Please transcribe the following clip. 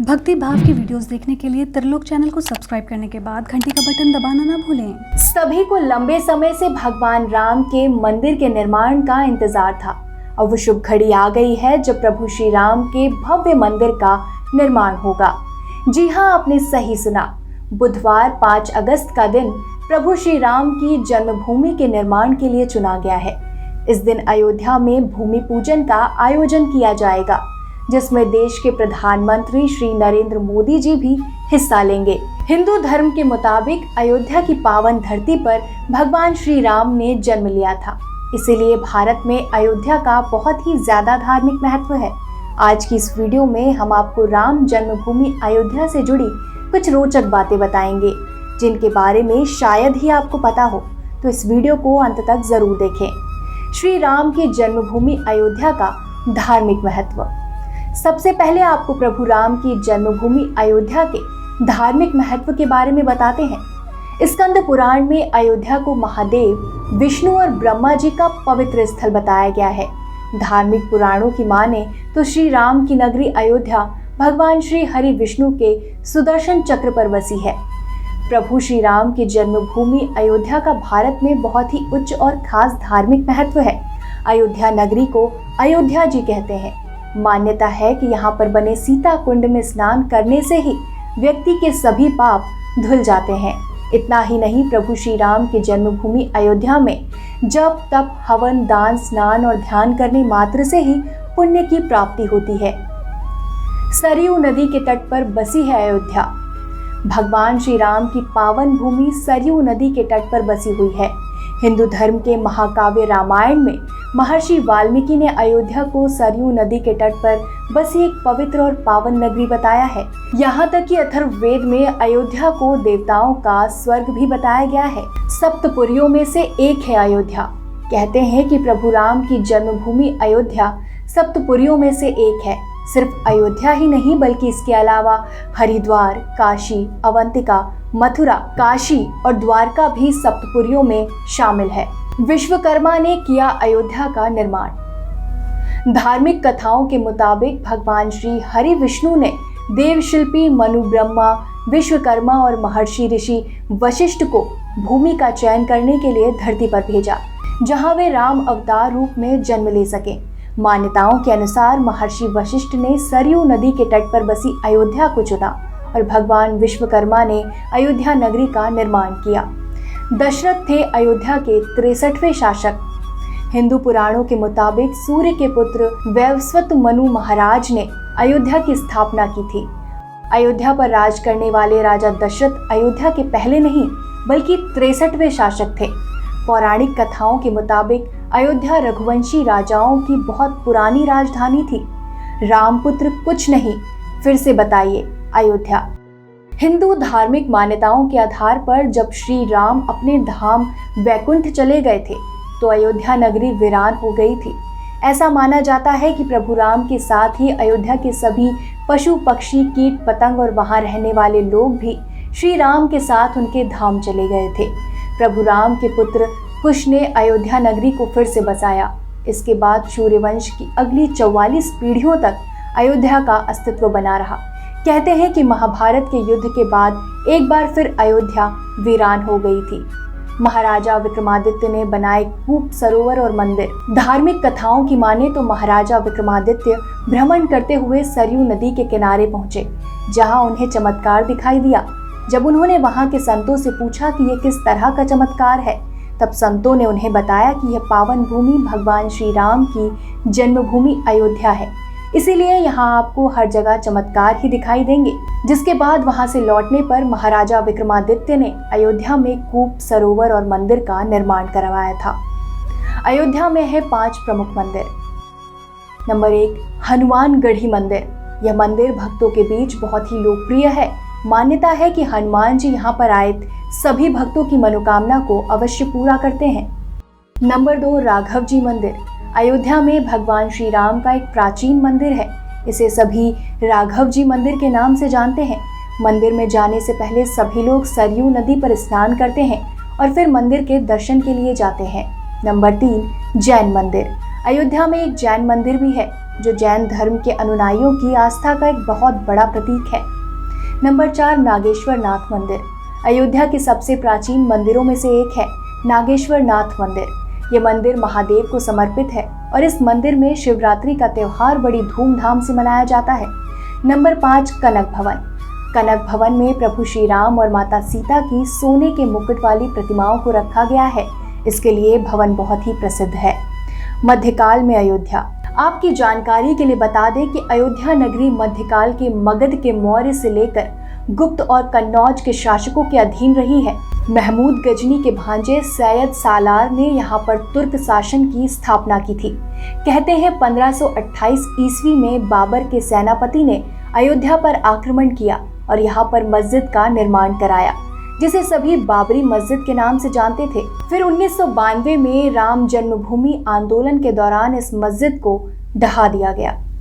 भक्ति भाव की वीडियोस देखने के लिए त्रिलोक चैनल को सब्सक्राइब करने के बाद घंटी का बटन दबाना ना भूलें। सभी को लंबे समय से भगवान राम के मंदिर के निर्माण का इंतजार था। अब वो शुभ घड़ी आ गई है जब प्रभु श्री राम के भव्य मंदिर का निर्माण होगा। जी हाँ, आपने सही सुना। बुधवार 5 अगस्त का दिन प्रभु श्री राम की जन्मभूमि के निर्माण के लिए चुना गया है। इस दिन अयोध्या में भूमि पूजन का आयोजन किया जाएगा, जिसमें देश के प्रधानमंत्री श्री नरेंद्र मोदी जी भी हिस्सा लेंगे। हिंदू धर्म के मुताबिक अयोध्या की पावन धरती पर भगवान श्री राम ने जन्म लिया था, इसीलिए भारत में अयोध्या का बहुत ही ज्यादा धार्मिक महत्व है। आज की इस वीडियो में हम आपको राम जन्मभूमि अयोध्या से जुड़ी कुछ रोचक बातें बताएंगे, जिनके बारे में शायद ही आपको पता हो, तो इस वीडियो को अंत तक जरूर देखें। श्री राम की जन्मभूमि अयोध्या का धार्मिक महत्व। सबसे पहले आपको प्रभु राम की जन्मभूमि अयोध्या के धार्मिक महत्व के बारे में बताते हैं। स्कंद पुराण में अयोध्या को महादेव विष्णु और ब्रह्मा जी का पवित्र स्थल बताया गया है। धार्मिक पुराणों की माने तो श्री राम की नगरी अयोध्या भगवान श्री हरि विष्णु के सुदर्शन चक्र पर बसी है। प्रभु श्री राम की जन्मभूमि अयोध्या का भारत में बहुत ही उच्च और खास धार्मिक महत्व है। अयोध्या नगरी को अयोध्या जी कहते हैं। मान्यता है कि यहाँ पर बने सीता कुंड में स्नान करने से ही व्यक्ति के सभी पाप धुल जाते हैं। इतना ही नहीं, प्रभु श्री राम की जन्मभूमि अयोध्या में जप तप हवन दान स्नान और ध्यान करने मात्र से ही पुण्य की प्राप्ति होती है। सरयू नदी के तट पर बसी है अयोध्या। भगवान श्री राम की पावन भूमि सरयू नदी के तट पर बसी हुई है। हिंदू धर्म के महाकाव्य रामायण में महर्षि वाल्मीकि ने अयोध्या को सरयू नदी के तट पर बसी एक पवित्र और पावन नगरी बताया है। यहाँ तक कि अथर्ववेद में अयोध्या को देवताओं का स्वर्ग भी बताया गया है। सप्तपुरियों में से एक है अयोध्या। कहते हैं कि प्रभु राम की जन्मभूमि अयोध्या सप्तपुरियों में से एक है। सिर्फ अयोध्या ही नहीं, बल्कि इसके अलावा हरिद्वार, काशी, अवंतिका, मथुरा, काशी और द्वारका भी सप्तपुरियों में शामिल है। विश्वकर्मा ने किया अयोध्या का निर्माण। धार्मिक कथाओं के मुताबिक भगवान श्री हरि विष्णु ने देवशिल्पी मनु ब्रह्मा, विश्वकर्मा और महर्षि ऋषि वशिष्ठ को भूमि का चयन करने के लिए धरती पर भेजा, जहां वे राम अवतार रूप में जन्म ले सके। मान्यताओं के अनुसार महर्षि वशिष्ठ ने सरयू नदी के तट पर बसी अयोध्या को चुना और भगवान विश्वकर्मा ने अयोध्या नगरी का निर्माण किया। दशरथ थे अयोध्या के 63वें शासक। हिंदू पुराणों के मुताबिक सूर्य के पुत्र वैवस्वत मनु महाराज ने अयोध्या की स्थापना की थी। अयोध्या पर राज करने वाले राजा दशरथ अयोध्या के पहले नहीं, बल्कि 63वें शासक थे। पौराणिक कथाओं के मुताबिक अयोध्या रघुवंशी राजाओं की बहुत पुरानी राजधानी थी। रामपुत्र कुछ नहीं, फिर से बताइए अयोध्या। हिंदू धार्मिक मान्यताओं के आधार पर जब श्री राम अपने धाम वैकुंठ चले गए थे, तो अयोध्या नगरी वीरान हो गई थी। ऐसा माना जाता है कि प्रभु राम के साथ ही अयोध्या के सभी पशु पक्षी कीट पतंग और वहां रहने वाले लोग भी श्री राम के साथ उनके धाम चले गए थे। प्रभु राम के पुत्र कुश ने अयोध्या नगरी को फिर से बसाया। इसके बाद सूर्यवंश की अगली 44 पीढ़ियों तक अयोध्या का अस्तित्व बना रहा। कहते हैं कि महाभारत के युद्ध के बाद एक बार फिर अयोध्या वीरान हो गई थी। महाराजा विक्रमादित्य ने बनाए कूप सरोवर और मंदिर। धार्मिक कथाओं की माने तो महाराजा विक्रमादित्य भ्रमण करते हुए सरयू नदी के किनारे पहुंचे, जहां उन्हें चमत्कार दिखाई दिया। जब उन्होंने वहां के संतों से पूछा कि यह किस तरह का चमत्कार है, तब संतों ने उन्हें बताया कि यह पावन भूमि भगवान श्री राम की जन्मभूमि अयोध्या है, इसीलिए यहाँ आपको हर जगह चमत्कार ही दिखाई देंगे। जिसके बाद वहां से लौटने पर महाराजा विक्रमादित्य ने अयोध्या में कूप सरोवर और मंदिर का निर्माण करवाया था। अयोध्या में है 5 प्रमुख मंदिर। नंबर 1, हनुमानगढ़ी मंदिर। यह मंदिर भक्तों के बीच बहुत ही लोकप्रिय है। मान्यता है कि हनुमान जी यहाँ पर आए सभी भक्तों की मनोकामना को अवश्य पूरा करते हैं। नंबर 2, राघव जी मंदिर। अयोध्या में भगवान श्री राम का एक प्राचीन मंदिर है। इसे सभी राघव जी मंदिर के नाम से जानते हैं। मंदिर में जाने से पहले सभी लोग सरयू नदी पर स्नान करते हैं और फिर मंदिर के दर्शन के लिए जाते हैं। नंबर 3, जैन मंदिर। अयोध्या में एक जैन मंदिर भी है जो जैन धर्म के अनुयायियों की आस्था का एक बहुत बड़ा प्रतीक है। नंबर 4, नागेश्वर नाथ मंदिर। अयोध्या के सबसे प्राचीन मंदिरों में से एक है नागेश्वर नाथ मंदिर। ये मंदिर महादेव को समर्पित है और इस मंदिर में शिवरात्रि का त्योहार बड़ी धूमधाम से मनाया जाता है। नंबर 5, कनक भवन। कनक भवन में प्रभु श्री राम और माता सीता की सोने के मुकुट वाली प्रतिमाओं को रखा गया है। इसके लिए भवन बहुत ही प्रसिद्ध है। मध्यकाल में अयोध्या। आपकी जानकारी के लिए बता दें कि अयोध्या नगरी मध्यकाल के मगध के मौर्य से लेकर गुप्त और कन्नौज के शासकों के अधीन रही है। महमूद गजनी के भांजे सैयद सालार ने यहाँ पर तुर्क शासन की स्थापना की थी। कहते हैं 1528 ईस्वी में बाबर के सेनापति ने अयोध्या पर आक्रमण किया और यहाँ पर मस्जिद का निर्माण कराया, जिसे सभी बाबरी मस्जिद के नाम से जानते थे। फिर 1992 में राम जन्मभूमि आंदोलन के दौरान इस मस्जिद को ढहा दिया गया।